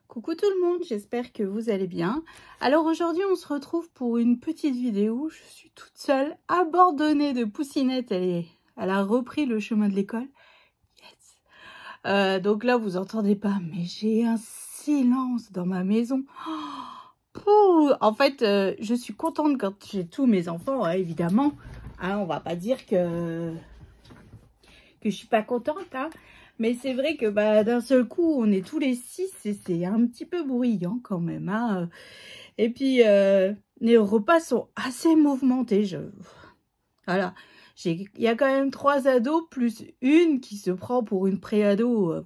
Coucou tout le monde, j'espère que vous allez bien. Alors aujourd'hui on se retrouve pour une petite vidéo. Je suis toute seule, abandonnée de Poussinette. Elle a repris le chemin de l'école. Yes. Donc là vous entendez pas, mais j'ai un silence dans ma maison. En fait, je suis contente quand j'ai tous mes enfants, évidemment. Hein, on va pas dire que je suis pas contente, hein. Mais c'est vrai que d'un seul coup, on est tous les 6 et c'est un petit peu bruyant quand même. Hein. Et puis, les repas sont assez mouvementés. Voilà. Il y a quand même 3 ados plus une qui se prend pour une pré-ado.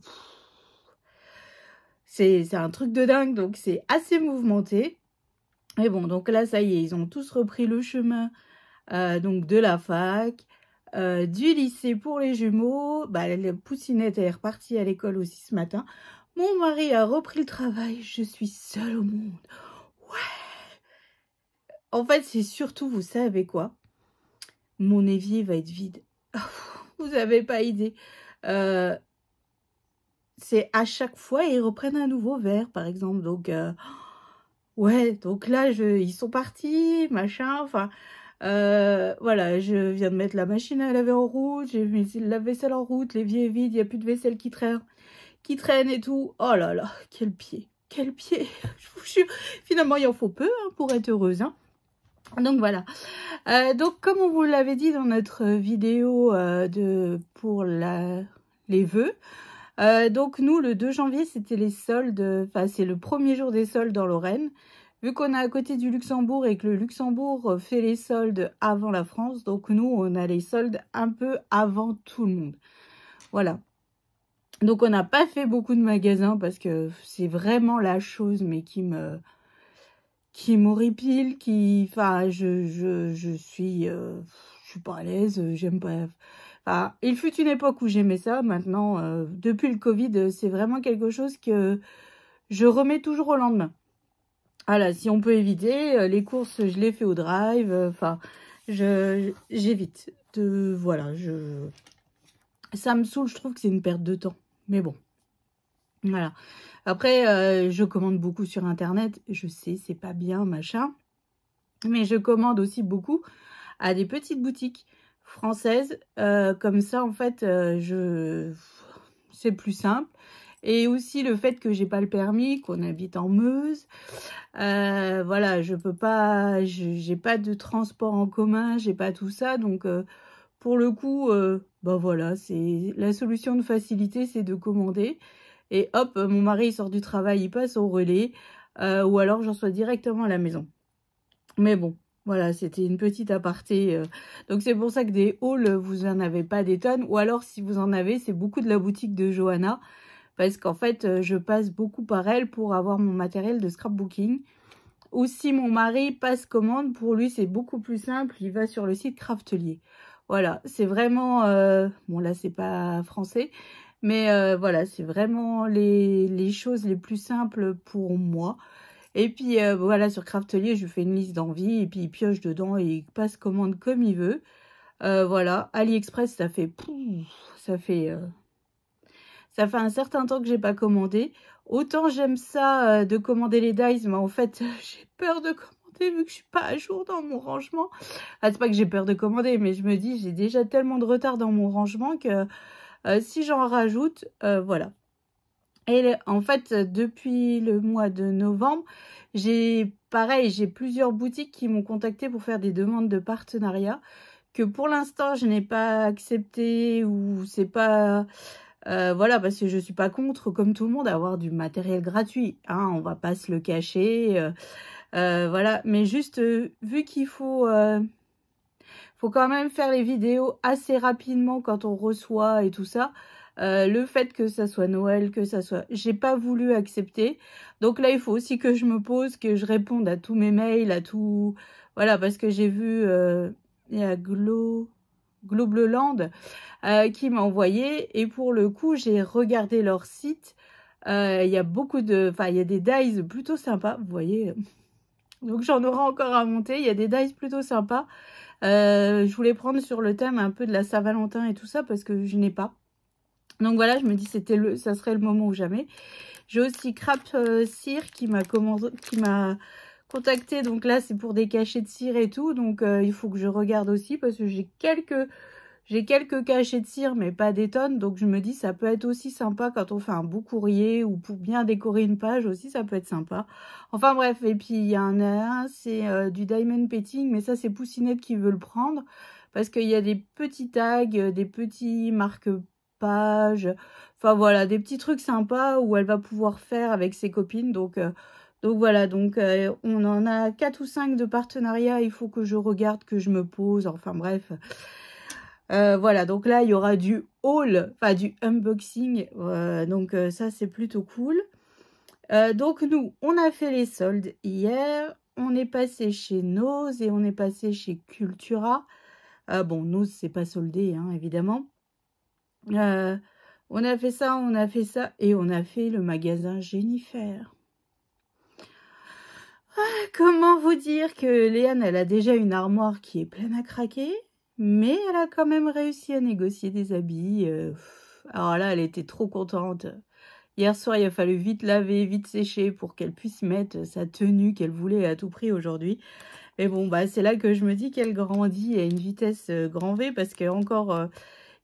C'est un truc de dingue, donc c'est assez mouvementé. Et bon, donc là, ça y est, ils ont tous repris le chemin donc de la fac. Du lycée pour les jumeaux. La Poussinette est repartie à l'école aussi ce matin. Mon mari a repris le travail. Je suis seule au monde. Ouais. En fait, c'est surtout, vous savez quoi? Mon évier va être vide. Vous n'avez pas idée. C'est à chaque fois, ils reprennent un nouveau verre, par exemple. Donc, ouais, donc là, ils sont partis, machin, enfin... voilà, je viens de mettre la machine à laver en route, j'ai mis la vaisselle en route, l'évier est vide, il n'y a plus de vaisselle qui traîne et tout. Oh là là, quel pied, quel pied. Je vous jure, finalement il en faut peu hein, pour être heureuse. Hein. Donc voilà. Donc comme on vous l'avait dit dans notre vidéo pour les vœux, donc nous le 2 janvier c'était les soldes, enfin c'est le premier jour des soldes dans Lorraine. Vu qu'on est à côté du Luxembourg et que le Luxembourg fait les soldes avant la France, donc nous, on a les soldes un peu avant tout le monde. Voilà. Donc, on n'a pas fait beaucoup de magasins parce que c'est vraiment la chose, mais qui m'horripile, enfin, je suis pas à l'aise, j'aime pas... Enfin, il fut une époque où j'aimais ça. Maintenant, depuis le Covid, c'est vraiment quelque chose que je remets toujours au lendemain. Voilà, si on peut éviter, les courses, je les fais au drive, enfin, j'évite. Voilà, ça me saoule, je trouve que c'est une perte de temps. Mais bon, voilà. Après, je commande beaucoup sur Internet, je sais, c'est pas bien, machin. Mais je commande aussi beaucoup à des petites boutiques françaises. Comme ça, en fait, c'est plus simple. Et aussi le fait que j'ai pas le permis, qu'on habite en Meuse. Voilà, je peux pas, j'ai pas de transport en commun, j'ai pas tout ça. Donc, pour le coup, voilà, c'est la solution de facilité, c'est de commander. Et hop, mon mari il sort du travail, il passe au relais. Ou alors j'en reçois directement à la maison. Mais bon, voilà, c'était une petite aparté. Donc c'est pour ça que des hauls, vous en avez pas des tonnes. Ou alors si vous en avez, c'est beaucoup de la boutique de Johanna. Parce qu'en fait, je passe beaucoup par elle pour avoir mon matériel de scrapbooking. Ou si mon mari passe commande, pour lui, c'est beaucoup plus simple. Il va sur le site Craftelier. Voilà, c'est vraiment... bon, là, c'est pas français. Mais voilà, c'est vraiment les choses les plus simples pour moi. Et puis, voilà, sur Craftelier, je fais une liste d'envie. Et puis, il pioche dedans et il passe commande comme il veut. Voilà, AliExpress, ça fait... Ça fait un certain temps que j'ai pas commandé. Autant j'aime ça de commander les dies, mais en fait, j'ai peur de commander vu que je suis pas à jour dans mon rangement. Ah, c'est pas que j'ai peur de commander, mais je me dis, j'ai déjà tellement de retard dans mon rangement que si j'en rajoute, voilà. Et en fait, depuis le mois de novembre, j'ai plusieurs boutiques qui m'ont contacté pour faire des demandes de partenariat que pour l'instant, je n'ai pas accepté ou c'est pas... voilà, parce que je suis pas contre, comme tout le monde, avoir du matériel gratuit. Hein, on va pas se le cacher. Voilà, mais juste, vu qu'il faut quand même faire les vidéos assez rapidement quand on reçoit et tout ça. Le fait que ça soit Noël, que ça soit... J'ai pas voulu accepter. Donc là, il faut aussi que je me pose, que je réponde à tous mes mails, à tout... Voilà, parce que j'ai vu... il y a Globleland qui m'a envoyé. Et pour le coup, j'ai regardé leur site. Il y a beaucoup de... Enfin, il y a des dies plutôt sympas, vous voyez. Donc j'en aurai encore à monter. Il y a des dies plutôt sympas. Je voulais prendre sur le thème un peu de la Saint-Valentin et tout ça parce que je n'ai pas. Donc voilà, je me dis ça serait le moment ou jamais. J'ai aussi Crap Cire qui m'a contacté. Donc là, c'est pour des cachets de cire et tout. Donc il faut que je regarde aussi parce que j'ai quelques cachets de cire, mais pas des tonnes. Donc je me dis, ça peut être aussi sympa quand on fait un beau courrier ou pour bien décorer une page aussi, ça peut être sympa. Enfin bref, et puis il y en a un, c'est du Diamond Painting, mais ça c'est Poussinette qui veut le prendre. Parce qu'il y a des petits tags, des petits marque-pages. Enfin voilà, des petits trucs sympas où elle va pouvoir faire avec ses copines. Donc voilà, on en a 4 ou 5 de partenariats. Il faut que je regarde, que je me pose. Enfin bref. Voilà, donc là, il y aura du haul, enfin du unboxing. Ça, c'est plutôt cool. Donc nous, on a fait les soldes hier. On est passé chez Nose et on est passé chez Cultura. Bon, Nose, c'est pas soldé, hein, évidemment. On a fait ça et on a fait le magasin Jennifer. Comment vous dire que Léane, elle a déjà une armoire qui est pleine à craquer, mais elle a quand même réussi à négocier des habits. Alors là, elle était trop contente. Hier soir, il a fallu vite laver, vite sécher pour qu'elle puisse mettre sa tenue qu'elle voulait à tout prix aujourd'hui. Mais bon, bah c'est là que je me dis qu'elle grandit à une vitesse grand V parce que encore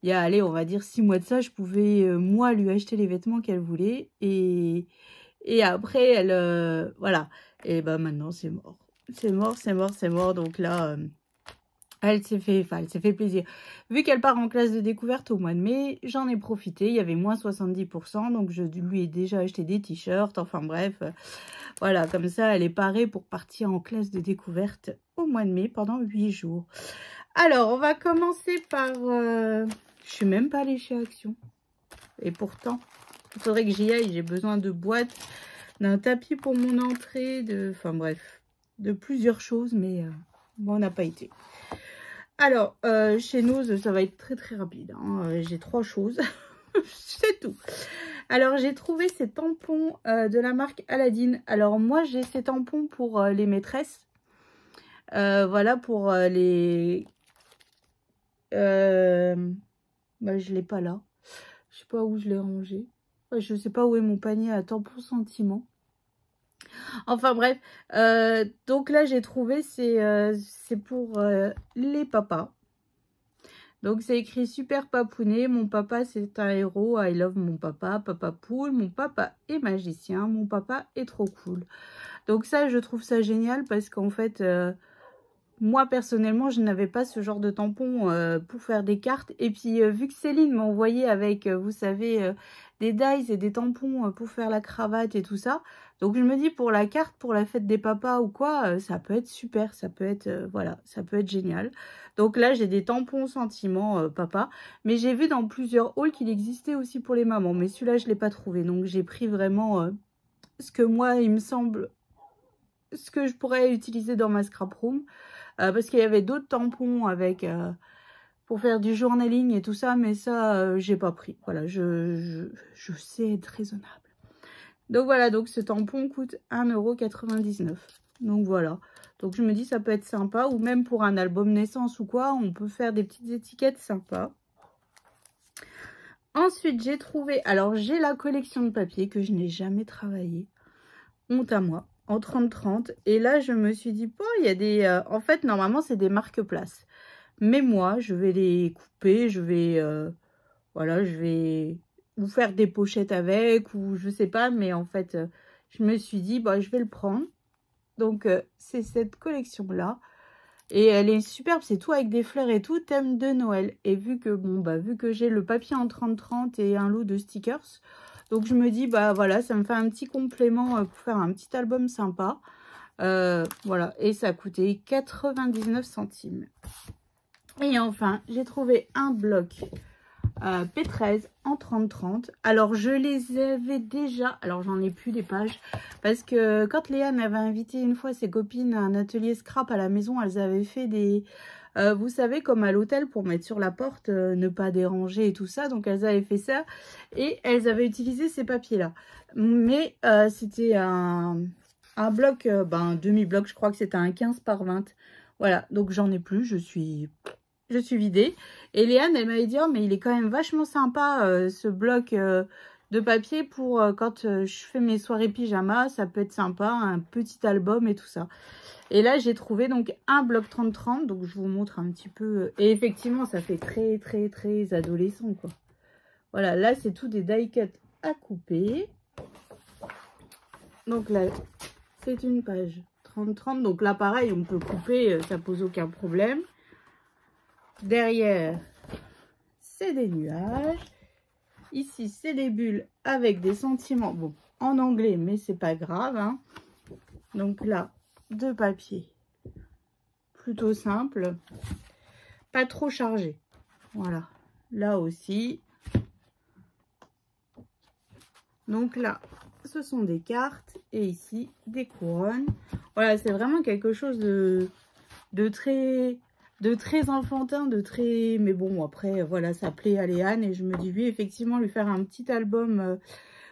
il y a, allez, on va dire 6 mois de ça, je pouvais moi lui acheter les vêtements qu'elle voulait et après elle voilà. Et bah maintenant c'est mort. C'est mort. Donc là elle s'est fait plaisir. Vu qu'elle part en classe de découverte au mois de mai, j'en ai profité. Il y avait moins 70%. Donc, je lui ai déjà acheté des t-shirts. Enfin, bref. Voilà, comme ça, elle est parée pour partir en classe de découverte au mois de mai pendant 8 jours. Alors, on va commencer par... Je suis même pas allée chez Action. Et pourtant, il faudrait que j'y aille. J'ai besoin de boîtes, d'un tapis pour mon entrée, enfin, bref, de plusieurs choses. Mais bon, on n'a pas été. Alors, chez Nose, ça va être très très rapide. Hein. J'ai 3 choses. C'est tout. Alors, j'ai trouvé ces tampons de la marque Aladdin. Alors, moi, j'ai ces tampons pour les maîtresses. Voilà, pour les... Bah, je ne l'ai pas là. Je ne sais pas où je l'ai rangé. Je ne sais pas où est mon panier à tampons sentiment. Enfin bref, donc là j'ai trouvé, c'est pour les papas. Donc c'est écrit super papounet, mon papa c'est un héros, I love mon papa, papa poule, mon papa est magicien, mon papa est trop cool. Donc ça je trouve ça génial parce qu'en fait, moi personnellement je n'avais pas ce genre de tampon pour faire des cartes. Et puis vu que Céline m'a envoyé avec, vous savez, des dies et des tampons pour faire la cravate et tout ça. Donc je me dis pour la carte, pour la fête des papas ou quoi, ça peut être super, ça peut être, voilà, ça peut être génial. Donc là j'ai des tampons sentiments papa, mais j'ai vu dans plusieurs hauls qu'il existait aussi pour les mamans, mais celui-là je ne l'ai pas trouvé. Donc j'ai pris vraiment ce que moi il me semble, ce que je pourrais utiliser dans ma scrap room, parce qu'il y avait d'autres tampons avec... pour faire du journaling et tout ça, mais ça, j'ai pas pris. Voilà, je sais être raisonnable. Donc voilà, donc ce tampon coûte 1,99 €. Donc voilà. Donc je me dis, ça peut être sympa. Ou même pour un album naissance ou quoi, on peut faire des petites étiquettes sympas. Ensuite, j'ai trouvé... Alors, j'ai la collection de papier que je n'ai jamais travaillé. Honte à moi. En 30-30. Et là, je me suis dit, bon, il y a des... en fait, normalement, c'est des marque-places. Mais moi, je vais les couper, je vais, voilà, je vais vous faire des pochettes avec, ou je sais pas, mais en fait, je me suis dit, bah, je vais le prendre. Donc, c'est cette collection-là. Et elle est superbe, c'est tout avec des fleurs et tout, thème de Noël. Et vu que, bon, bah, vu que j'ai le papier en 30-30 et un lot de stickers, donc je me dis, bah, voilà, ça me fait un petit complément pour faire un petit album sympa. Voilà, et ça a coûté 99 centimes. Et enfin, j'ai trouvé un bloc P13 en 30-30. Alors, je les avais déjà... Alors, j'en ai plus des pages. Parce que quand Léane avait invité une fois ses copines à un atelier scrap à la maison, elles avaient fait des... vous savez, comme à l'hôtel, pour mettre sur la porte, ne pas déranger et tout ça. Donc, elles avaient fait ça. Et elles avaient utilisé ces papiers-là. Mais c'était un bloc, un demi-bloc. Je crois que c'était un 15 par 20. Voilà, donc j'en ai plus. Je suis je suis vidée. Et Léane, elle m'avait dit, oh, mais il est quand même vachement sympa, ce bloc de papier pour quand je fais mes soirées pyjama, ça peut être sympa, un petit album et tout ça. Et là, j'ai trouvé donc un bloc 30-30, donc je vous montre un petit peu. Et effectivement, ça fait très, très, très adolescent, quoi. Voilà, là, c'est tout des die cuts à couper. Donc là, c'est une page 30-30. Donc là, pareil, on peut couper, ça pose aucun problème. Derrière, c'est des nuages. Ici, c'est des bulles avec des sentiments. Bon, en anglais, mais c'est pas grave, hein. Donc là, de papier plutôt simple. Pas trop chargé. Voilà. Là aussi. Donc là, ce sont des cartes. Et ici, des couronnes. Voilà, c'est vraiment quelque chose de très enfantin, de très... Mais bon, après, voilà, ça plaît à Léane. Et je me dis, oui, effectivement, lui faire un petit album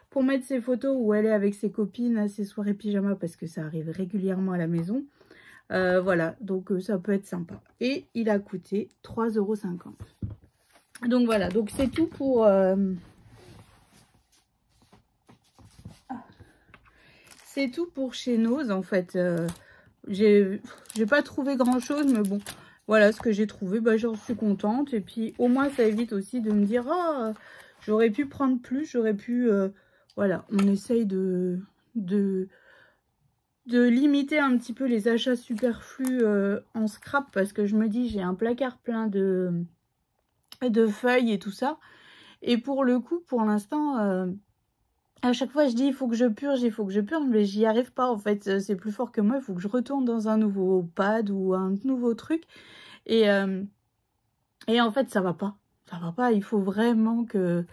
pour mettre ses photos où elle est avec ses copines à ses soirées pyjama, parce que ça arrive régulièrement à la maison. Voilà, donc ça peut être sympa. Et il a coûté 3,50 €. Donc voilà, donc c'est tout pour... c'est tout pour chez Nose, en fait. J'ai pas trouvé grand chose, mais bon, voilà ce que j'ai trouvé, bah, j'en suis contente. Et puis au moins ça évite aussi de me dire, oh, j'aurais pu prendre plus, j'aurais pu... voilà, on essaye de limiter un petit peu les achats superflus en scrap, parce que je me dis, j'ai un placard plein de feuilles et tout ça. Et pour le coup, pour l'instant... à chaque fois, je dis, il faut que je purge, mais j'y arrive pas, en fait. C'est plus fort que moi, il faut que je retourne dans un nouveau pad ou un nouveau truc. Et en fait, ça va pas. Ça va pas, il faut vraiment que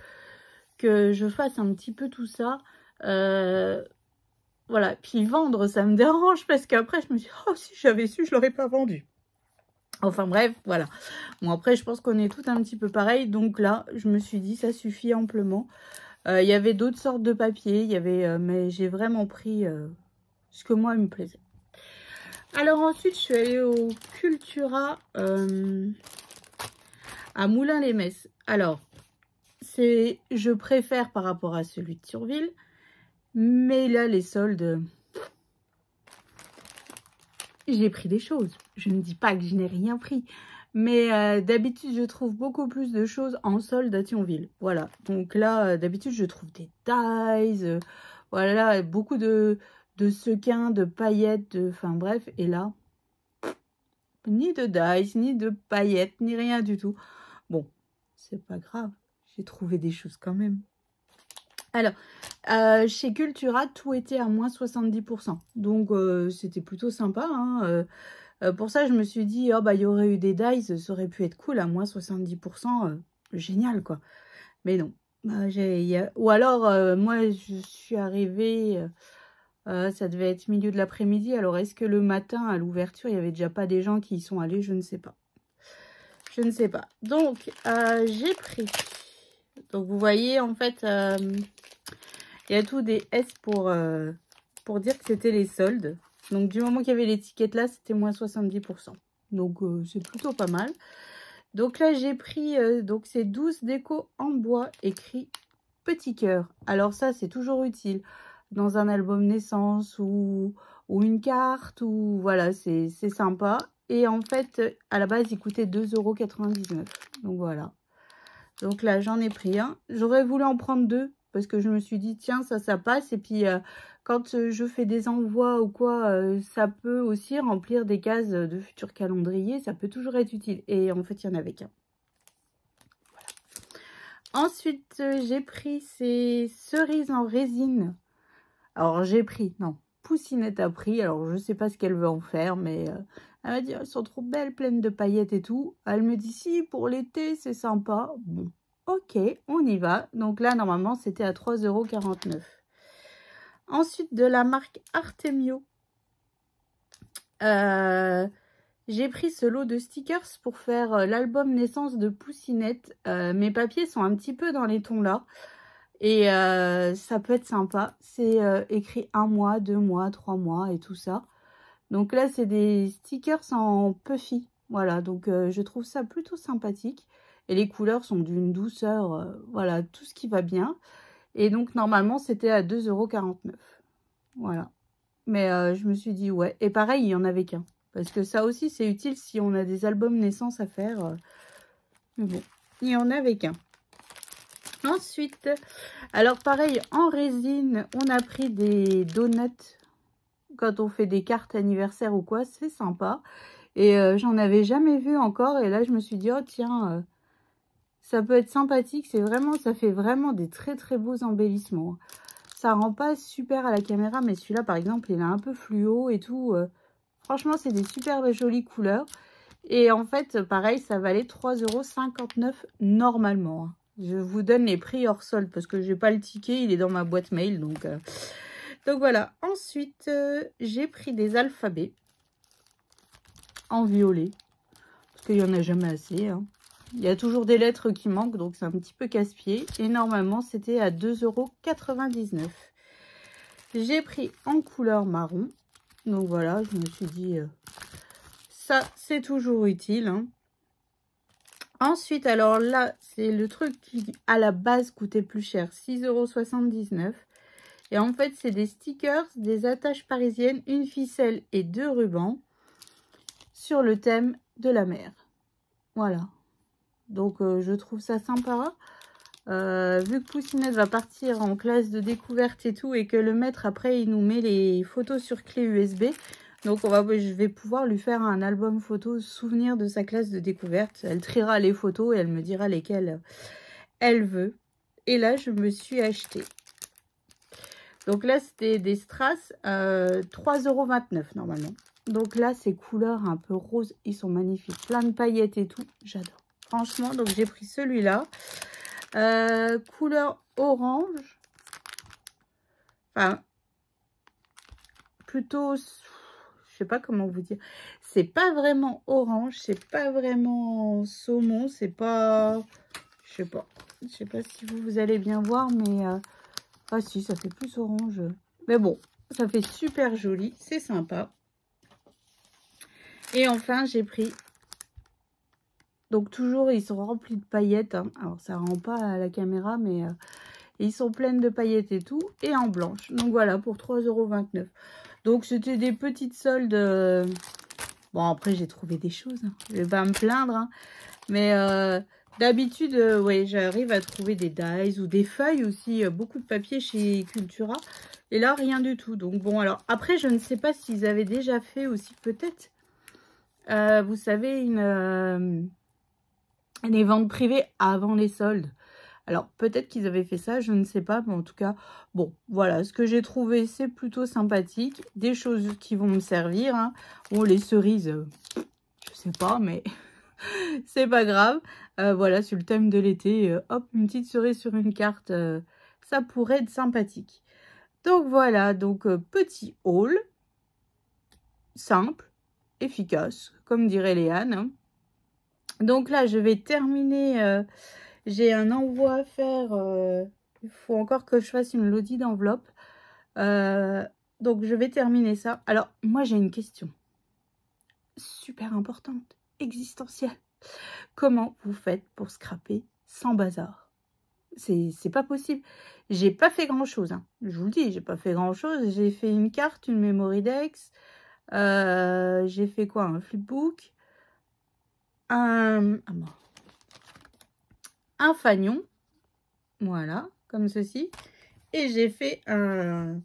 je fasse un petit peu tout ça. Voilà, puis vendre, ça me dérange, parce qu'après, je me dis, oh, si j'avais su, je l'aurais pas vendu. Enfin bref, voilà. Bon, après, je pense qu'on est tous un petit peu pareil. Donc là, je me suis dit, ça suffit amplement. Il y avait d'autres sortes de papier, mais j'ai vraiment pris ce que moi il me plaisait. Alors ensuite, je suis allée au Cultura à Moulins-les-Metz. Alors, je préfère par rapport à celui de Thionville, mais là, les soldes, j'ai pris des choses. Je ne dis pas que je n'ai rien pris. Mais d'habitude, je trouve beaucoup plus de choses en solde à Thionville. Voilà. Donc là, d'habitude, je trouve des dies. Voilà, beaucoup de sequins, de paillettes. Enfin bref, et là, ni de dies, ni de paillettes, ni rien du tout. Bon, c'est pas grave. J'ai trouvé des choses quand même. Alors, chez Cultura, tout était à moins 70%. Donc, c'était plutôt sympa, hein. Pour ça, je me suis dit, oh, bah, il y aurait eu des dies, ça aurait pu être cool, à moins 70%, génial, quoi. Mais non. Ou alors, moi, je suis arrivée, ça devait être milieu de l'après-midi. Alors, est-ce que le matin, à l'ouverture, il n'y avait déjà pas des gens qui y sont allés? Je ne sais pas. Je ne sais pas. Donc, j'ai pris. Donc, vous voyez, en fait, il y a tout des S pour dire que c'était les soldes. Donc, du moment qu'il y avait l'étiquette là, c'était moins 70%. Donc, c'est plutôt pas mal. Donc là, j'ai pris, donc c'est 12 décos en bois, écrit petit cœur. Alors ça, c'est toujours utile dans un album naissance ou une carte, ou voilà, c'est sympa. Et en fait, à la base, il coûtait 2,99 €. Donc voilà. Donc là, j'en ai pris un. J'aurais voulu en prendre deux, parce que je me suis dit, tiens, ça passe. Et puis, quand je fais des envois ou quoi, ça peut aussi remplir des cases de futurs calendriers. Ça peut toujours être utile. Et en fait, il n'y en avait qu'un. Voilà. Ensuite, j'ai pris ces cerises en résine. Alors, j'ai pris, non, Poussinette a pris. Alors, je ne sais pas ce qu'elle veut en faire, mais elle m'a dit, elles sont trop belles, pleines de paillettes et tout. Elle me dit, si, pour l'été, c'est sympa. Bon. Ok, on y va. Donc là, normalement, c'était à 3,49 €. Ensuite, de la marque Artemio, j'ai pris ce lot de stickers pour faire l'album naissance de Poussinette. Mes papiers sont un petit peu dans les tons là. Et ça peut être sympa. C'est écrit 1 mois, 2 mois, 3 mois et tout ça. Donc là, c'est des stickers en puffy. Voilà, donc je trouve ça plutôt sympathique. Et les couleurs sont d'une douceur, voilà, tout ce qui va bien. Et donc, normalement, c'était à 2,49 €. Voilà. Mais je me suis dit, ouais. Et pareil, il n'y en avait qu'un. Parce que ça aussi, c'est utile si on a des albums naissance à faire. Mais bon, il n'y en avait qu'un. Ensuite, alors pareil, en résine, on a pris des donuts. Quand on fait des cartes anniversaires ou quoi, c'est sympa. Et j'en avais jamais vu encore. Et là, je me suis dit, oh tiens, ça peut être sympathique. C'est vraiment, ça fait vraiment des très très beaux embellissements. Ça rend pas super à la caméra, mais celui-là, par exemple, il est un peu fluo et tout. Franchement, c'est des super jolies couleurs. Et en fait, pareil, ça valait 3,59 € normalement. Je vous donne les prix hors solde parce que j'ai pas le ticket, il est dans ma boîte mail. Donc voilà. Ensuite, j'ai pris des alphabets en violet. Parce qu'il n'y en a jamais assez. Hein. Il y a toujours des lettres qui manquent, donc c'est un petit peu casse-pied. Et normalement, c'était à 2,99 €. J'ai pris en couleur marron. Donc voilà, je me suis dit, ça, c'est toujours utile. Hein. Ensuite, alors là, c'est le truc qui, à la base, coûtait plus cher, 6,79 €. Et en fait, c'est des stickers, des attaches parisiennes, une ficelle et 2 rubans sur le thème de la mer. Voilà. Donc, je trouve ça sympa. Vu que Poussinette va partir en classe de découverte et tout, et que le maître, après, il nous met les photos sur clé USB. Donc, je vais pouvoir lui faire un album photo souvenir de sa classe de découverte. Elle triera les photos et elle me dira lesquelles elle veut. Et là, je me suis acheté. Donc là, c'était des strass, 3,29 € normalement. Donc là, ces couleurs un peu roses, ils sont magnifiques. Plein de paillettes et tout, j'adore. Franchement, donc j'ai pris celui-là. Couleur orange. Enfin, plutôt, je sais pas comment vous dire. C'est pas vraiment orange, c'est pas vraiment saumon, c'est pas, je sais pas si vous allez bien voir, mais ah si, ça fait plus orange. Mais bon, ça fait super joli, c'est sympa. Et enfin, j'ai pris, donc toujours, ils sont remplis de paillettes. Hein. Alors, ça rend pas à la caméra, mais ils sont pleines de paillettes et tout, et en blanche. Donc voilà, pour 3,29 €. Donc c'était des petites soldes. Bon, après, j'ai trouvé des choses. Hein. Je vais pas me plaindre. Hein. Mais d'habitude, ouais, j'arrive à trouver des dies ou des feuilles aussi. Beaucoup de papier chez Cultura. Et là, rien du tout. Donc bon, alors après, je ne sais pas s'ils avaient déjà fait aussi peut-être. Vous savez, les ventes privées avant les soldes. Alors, peut-être qu'ils avaient fait ça, je ne sais pas. Mais en tout cas, bon, voilà. Ce que j'ai trouvé, c'est plutôt sympathique. Des choses qui vont me servir. Hein. Bon, les cerises, je sais pas, mais c'est pas grave. Voilà, sur le thème de l'été, hop, une petite cerise sur une carte, ça pourrait être sympathique. Donc, voilà. Donc, petit haul. Simple, efficace, comme dirait Léane. Hein. Donc là, je vais terminer... j'ai un envoi à faire. Il faut encore que je fasse une lodi d'enveloppe. Donc, je vais terminer ça. Alors, moi, j'ai une question. Super importante. Existentielle. Comment vous faites pour scraper sans bazar? C'est pas possible. J'ai pas fait grand-chose. Hein. Je vous le dis, j'ai pas fait grand-chose. J'ai fait une carte, une memory dex. J'ai fait quoi? Un flipbook. Un fanion. Voilà, comme ceci. Et j'ai fait un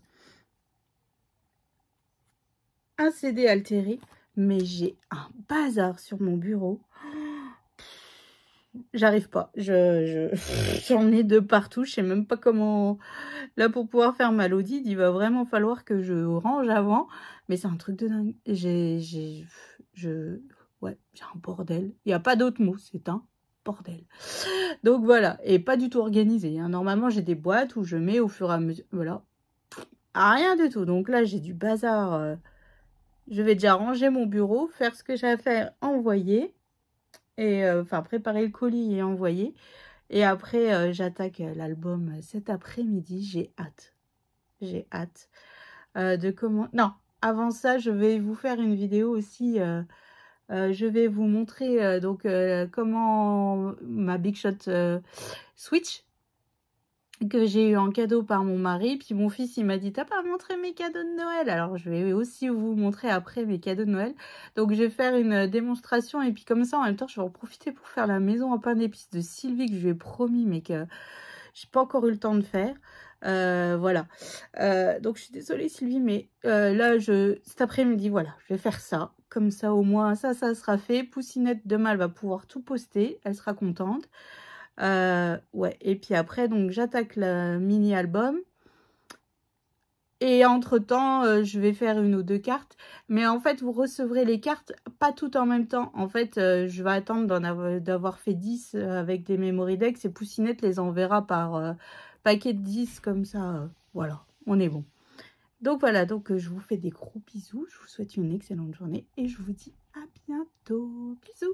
CD altéré. Mais j'ai un bazar sur mon bureau. J'arrive pas. J'en ai de partout. Je sais même pas comment... Là, pour pouvoir faire ma lodide, il va vraiment falloir que je range avant. Mais c'est un truc de dingue. Ouais, j'ai un bordel. Il n'y a pas d'autre mot. C'est un bordel. Donc voilà. Et pas du tout organisé. Hein. Normalement, j'ai des boîtes où je mets au fur et à mesure. Voilà. Rien du tout. Donc là, j'ai du bazar. Je vais déjà ranger mon bureau, faire ce que j'ai à faire, envoyer. Et enfin, préparer le colis et envoyer. Et après, j'attaque l'album cet après-midi. J'ai hâte. J'ai hâte de comment... Non, avant ça, je vais vous faire une vidéo aussi Je vais vous montrer donc comment ma Big Shot Switch que j'ai eu en cadeau par mon mari. Puis mon fils, il m'a dit: «Tu pas montré mes cadeaux de Noël?» Alors je vais aussi vous montrer après mes cadeaux de Noël. Donc je vais faire une démonstration et puis comme ça, en même temps, je vais en profiter pour faire la maison en pain d'épices de Sylvie que je lui ai promis, mais que j'ai pas encore eu le temps de faire. Voilà. Donc je suis désolée Sylvie, mais là, cet après-midi, voilà, je vais faire ça. Comme ça, au moins, ça sera fait. Poussinette, demain, elle va pouvoir tout poster. Elle sera contente. Ouais, et puis après, donc j'attaque le mini-album. Et entre-temps, je vais faire une ou deux cartes. Mais en fait, vous recevrez les cartes pas toutes en même temps. En fait, je vais attendre d'avoir fait 10 avec des memory decks. Et Poussinette les enverra par paquet de 10 comme ça. Voilà, on est bon. Donc voilà, donc je vous fais des gros bisous. Je vous souhaite une excellente journée et je vous dis à bientôt. Bisous.